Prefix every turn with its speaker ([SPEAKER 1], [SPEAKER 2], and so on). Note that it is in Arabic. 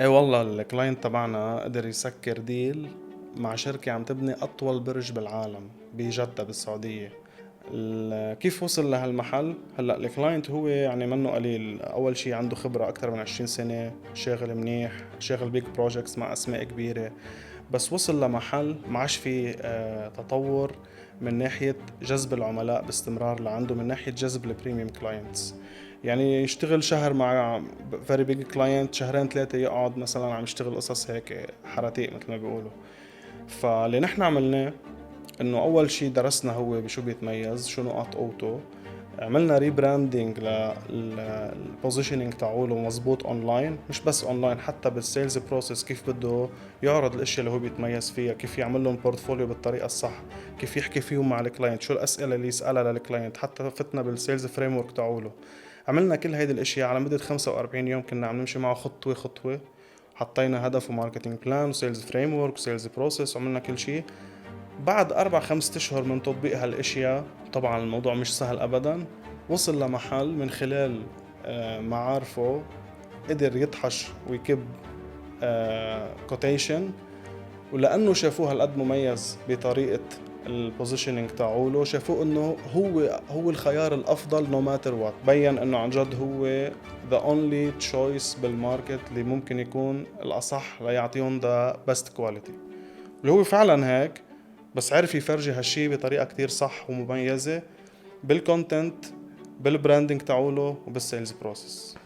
[SPEAKER 1] ايه والله الكلاينت تبعنا قدر يسكر ديل مع شركة عم تبني أطول برج بالعالم بجدة بالسعودية. كيف وصل لهالمحل؟ هلا الكلاينت هو يعني منه قليل، أول شي عنده خبرة أكثر من 20 سنة، شاغل منيح، شاغل بيج بروجكتس مع أسماء كبيرة. بس وصل لمحل ما عادش فيه تطور من ناحية جذب العملاء باستمرار لعنده، من ناحية جذب البريميوم كلاينتس. يعني يشتغل شهر مع فيري بيج كلاينت، شهرين ثلاثة يقعد مثلا عم يشتغل قصص هيك حراتيق مثل ما بيقولوا. فاللي نحن عملناه انه اول شي درسنا هو بشو بيتميز، شو نقاط قوته. عملنا ريبراندنج للبوزيشننج تاعوله مزبوط اونلاين، مش بس اونلاين، حتى بالسيلز بروسيس كيف بده يعرض الاشياء اللي هو بيتميز فيها، كيف يعمل لهم بورتفوليو بالطريقه الصح، كيف يحكي فيهم مع الكلاينت، شو الاسئله اللي يسالها للكلاينت. حتى فتنا بالسيلز فريم ورك تاعوله. عملنا كل هيدي الاشياء على مدة 45 يوم، كنا عم نمشي معه خطوة خطوة. حطينا هدف وماركتينج بلان وسيلز فريم ورك وسيلز بروسيس وعملنا كل شيء. بعد 4-5 أشهر من تطبيق هالاشياء، طبعا الموضوع مش سهل ابدا، وصل لمحل من خلال معارفه قدر يطحش ويكب كوتيشن. ولانه شافوه هالقد مميز بطريقه البوزيشننج تاعوله، شافوه انه هو الخيار الافضل نو ماتر وات. بين انه عن جد هو ذا اونلي تشويس بالماركت اللي ممكن يكون الاصح ليعطيهم ذا بيست كواليتي، اللي هو فعلا هيك. بس عرف يفرجي هالشي بطريقه كتير صح ومميزه بالكونتنت، بالبراندنج تاعوله، وبالسيلز بروسس.